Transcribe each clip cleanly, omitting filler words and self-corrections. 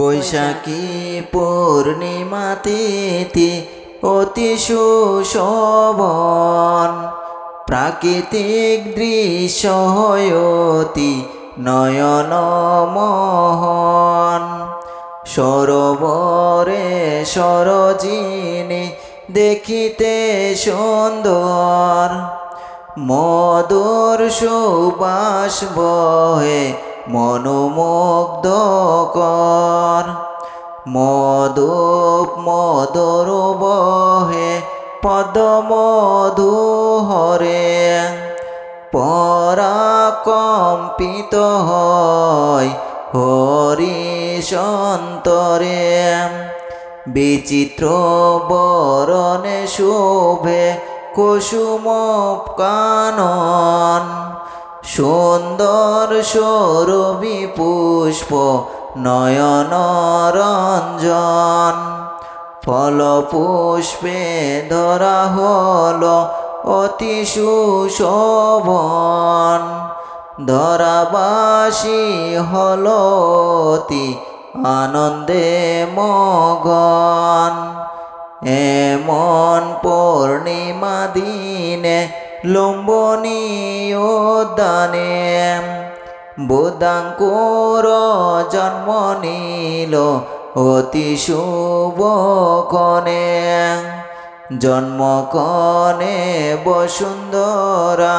বৈশাখী পূর্ণিমা তিথি অতি সুশোভন, প্রাকৃতিক দৃশ্য অতি নয়নমোহন। সরোবরে সরোজিনী দেখিতে সুন্দর, মধুর সুবাস বহে মনোমুগ্ধকর। মধুপ মধুর বহে পদ্মমধু হরে, পরাকম্পিত হয় হরিশন্তরে। বিচিত্র বরণে শোভে কুসুম কানন, সুন্দর সৌরভী পুষ্প নয়ন রঞ্জন। ফল পুষ্পে ধরা হল অতি সুশোভন, ধরাবাসী হল অতি আনন্দে মগন। এমন পূর্ণিমা দিনে লুম্বিনী উদ্যানে বুদ্ধাঙ্কুর জন্ম নিল অতি শুভক্ষণে। জন্মক্ষণে বসুন্ধরা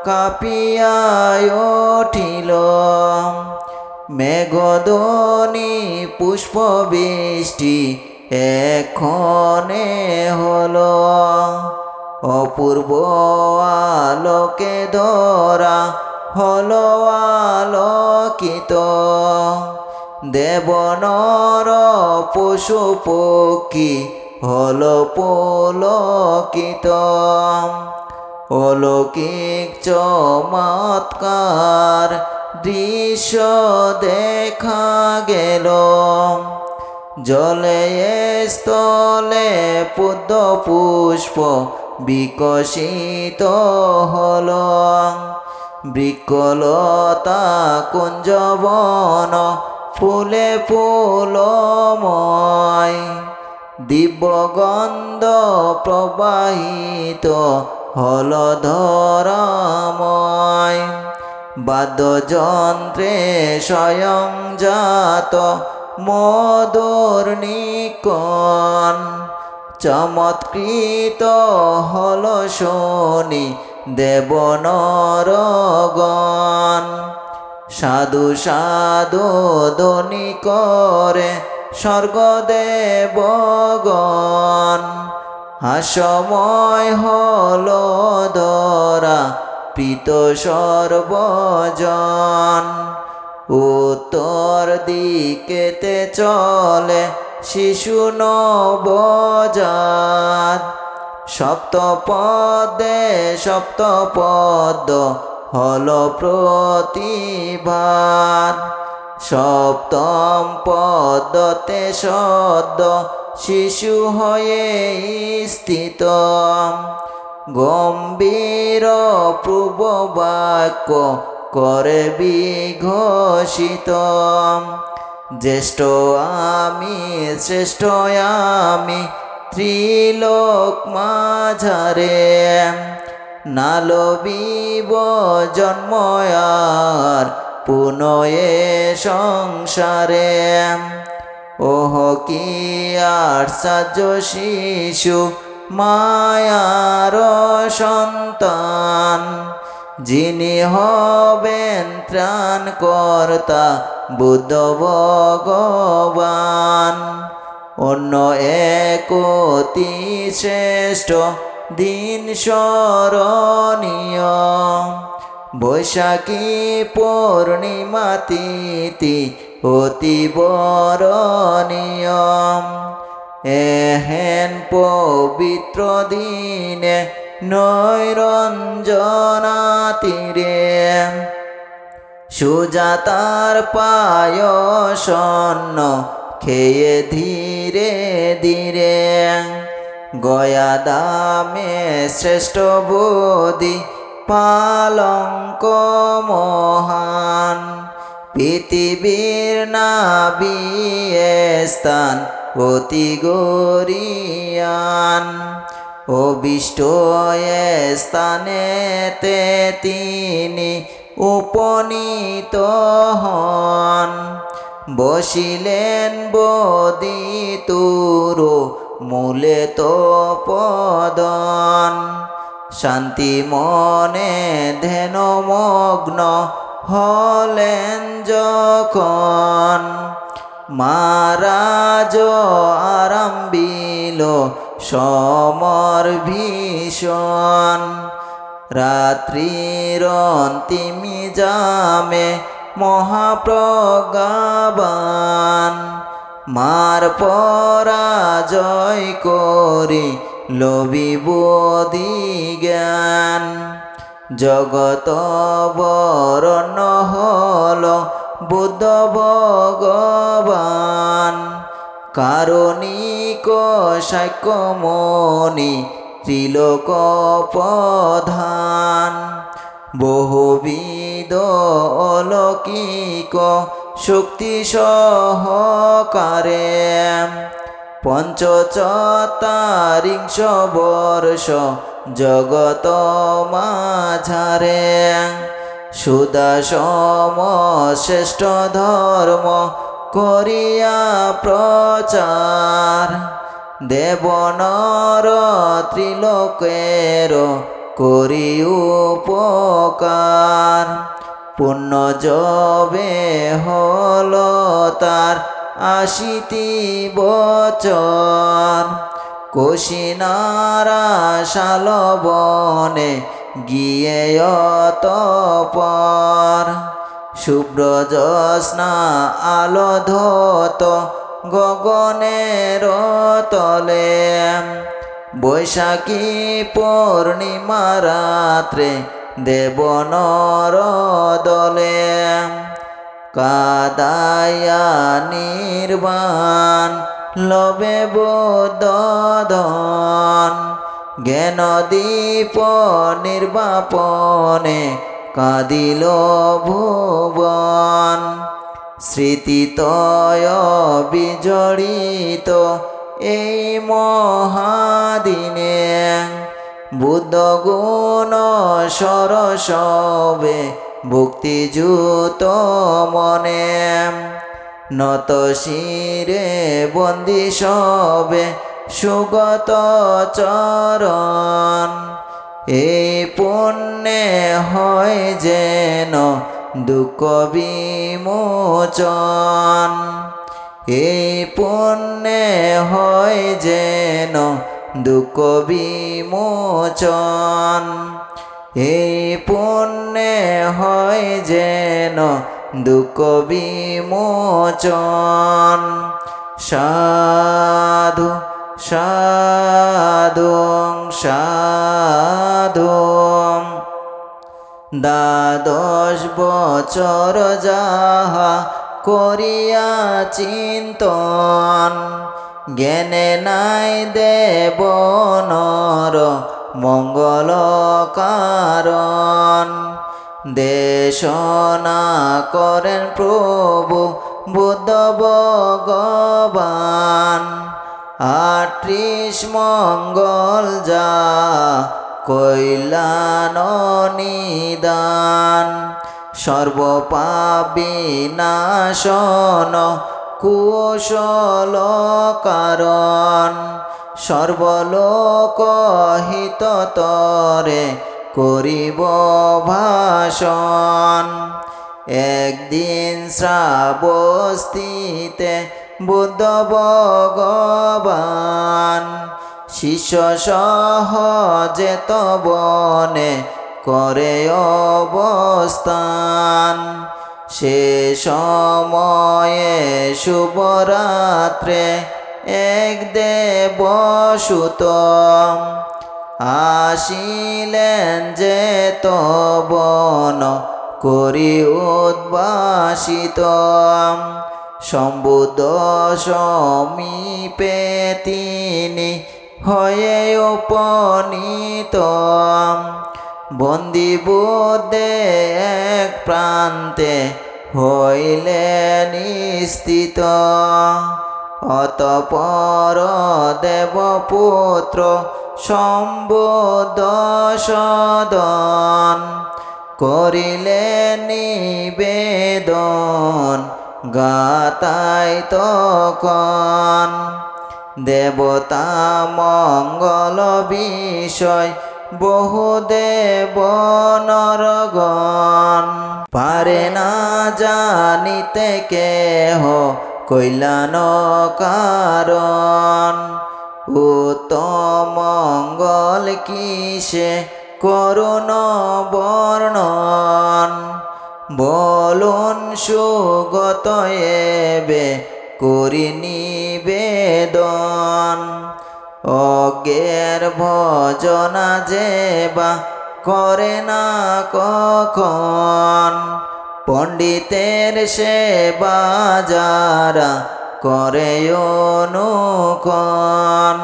কাঁপিয়া উঠিল, মেঘধ্বনি পুষ্পবৃষ্টি এক্ষণে হলো। অপূর্ব আলোকে ধরা হলো আলোকিত, দেবনর পশু পক্ষী হলো পুলকিত। অলৌকিক চমৎকার দৃশ্য দেখা গেল, জলে স্থলে পদ্ম পুষ্প বিকশিত হল। বৃক্ষলতা কুঞ্জবন ফুলে ফুলময়, দিব্যগন্ধ প্রবাহিত হল ধরাময়। বাদ্যযন্ত্রে স্বয়ংজাত মধুর নিকণ, চমৎকৃত হল শনি দেবনরগণ। সাধু সাধু ধ্বনি করে স্বর্গদেবগণ, হাস্যময় হল ধরা প্রীত সর্বজন। উত্তর দিকেতে চলে শিশু নবজাত, সপ্তপদে সপ্তপদ হল প্রতিভাত। সপ্তম পদতে সদ্য শিশু হয়ে স্থিত, গম্ভীর পূর্ববাক্য করে বিঘোষিত। জ্যেষ্ঠ আমি শ্রেষ্ঠ আমি ত্রিলোক মাঝারে, নালবিব জন্ময়ার পুনয়ে সংসারে। ওহ কি আশ্চর্য শিশু মায়ার সন্তান, যিনি হবেন ত্রাণকর্তা বুদ্ধ ভগবান। অন্য এক অতি শ্রেষ্ঠ দিন স্মরণীয়, বৈশাখী পূর্ণিমা তিথি অতি বরণীয়। এহেন পবিত্র দিনে নৈরঞ্জনা তীরে, সুজাতার পায়সন্ন খেয়ে ধীরে ধীরে। গয়াদামে শ্রেষ্ঠ বোধি পালঙ্ক মহান, পৃথিবীর নাবি স্থান অতি গরিয়ান, অবিষ্ট স্থানেতে তিনি উপনীত হন। বসিলেন বদিতুর মূলে তপোবন, শান্তি মনে ধ্যানমগ্ন হলেন যখন। মহারাজ আরম্ভিল সমর ভীষণ, রাত্রির অন্তিম যামে মহাপ্রজ্ঞাবান। মার পরাজয় করি লবিবোধি জ্ঞান, জগত বরণ হল বুদ্ধ ভগবান। কারণিক সাক্ষ্যমণি ত্রিলোক প্রধান, বহুবিধ অলৌকিক শক্তি সহকারে। পঞ্চচত্বারিংশ বর্ষ জগত মাঝারে, সুদাসম শ্রেষ্ঠ ধর্ম করিয়া প্রচার। দেবনর ত্রিলোকের করি উপকার, পুণ্য যবে হল তার ৮০ বছর। কুশিনারা শালবনে গিয়ে অতঃপর, শুভ্র জ্যোৎস্না আলো ধত গগনের তলে। বৈশাখী পূর্ণিমা রাত্রে দেবনর দলে, কাদায়া নির্বাণ লবে বোধন। জ্ঞানদীপ নির্বাপনে কাঁদিল ভুবন। স্মৃতিতয় বিজড়িত এই মহাদিনে, বুদ্ধ গুণ সরসবে ভক্তিযুত মনে। নত শিরে বন্দি সবে সুগত চরণ, এই পুণ্যে হয় যেন দুঃখ বিমোচন। এই পুণ্যে হয় যেন দুঃখ বিমোচন। এই পুণ্যে হয় যেন দুঃখ বিমোচন। সাধু সাধু সাধু। দ্বাদশ বছর যাহা করিয়া চিন্তন, জ্ঞানে নাই দেবনর মঙ্গল কারণ। দেশনা করেন প্রভু বুদ্ধ ভগবান, ৩৮ মঙ্গল যা কইলান নিদান। সর্বপাপ বিনাশন কুশল কারণ, সর্বলোক হিত তরে করিব ভাষণ। একদিন শ্রাবস্তিতে বুদ্ধ ভগবান, শিষ্য সহ যেত বনে করে অবস্থান। সে সময়ে শুভরাত্রে এক দেবসুত, আসিলেন যেত বন করি উদ্ভাসিত। সম্বুদ্ধ সমীপে তিনি হয়ে উপনীত, বন্দি বুদ্ধে এক প্রান্তে হইলেন স্থিত। অতঃপর দেবপুত্র সম্বুদ্ধ সদন করিলেন নিবেদন গাতাই তখন। দেবতা মঙ্গল বিষয় বহু দেব নরগণ পারে না জানিতে কেহ কল্যাণ কারণ। উত্তম মঙ্গল কিসে করুণ বর্ণন বলুন সুগত এবে করি নিবেদন। অজ্ঞের ভজনা যেবা করে না কখন পণ্ডিতের সেবা যারা করে অনুক্ষণ।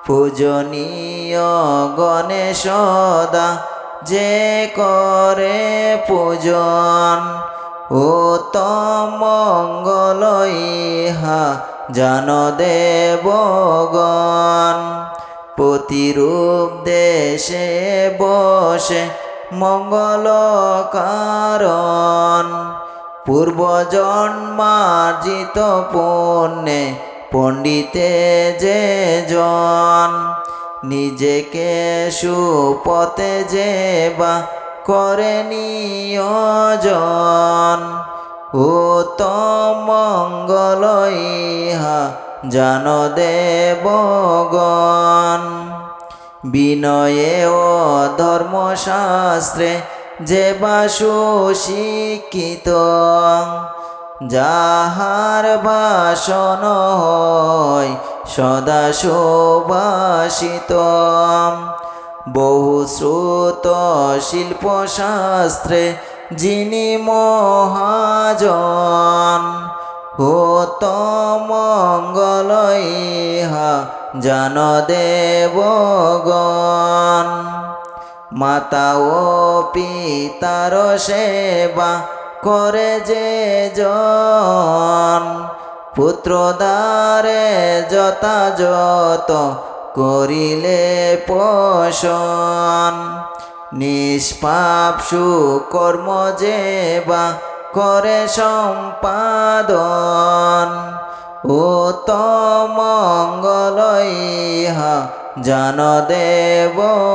পূজনীয় গণেশদা যে করে পূজন উত্তম মঙ্গল ইহা জান দেবগণ। প্রতিরূপ দেশে বসে মঙ্গল কারণ পূর্বজন্মার্জিত পুণ্যে পণ্ডিতে যে জন নিজেকে সুপথে যেবা করে নিয়োজন উত্তম মঙ্গল ইহা জান দেবগণ। বিনয়ে ও ধর্মশাস্ত্রে যেবা সুশিক্ষিত যাহার ভাষণ হয় সদা সুভাষিত। বহুশ্রুত শিল্পশাস্ত্রে যিনি মহাজন উত্তম মঙ্গল ইহা জান দেবগণ। মাতা ও পিতার সেবা করে যে জন পুত্র দ্বারে যথাযথ করিলে পোষণ নিষ্পাপ সুকর্ম যেবা করে সম্পাদন উত্তম মঙ্গল ইহা জান দেবগণ।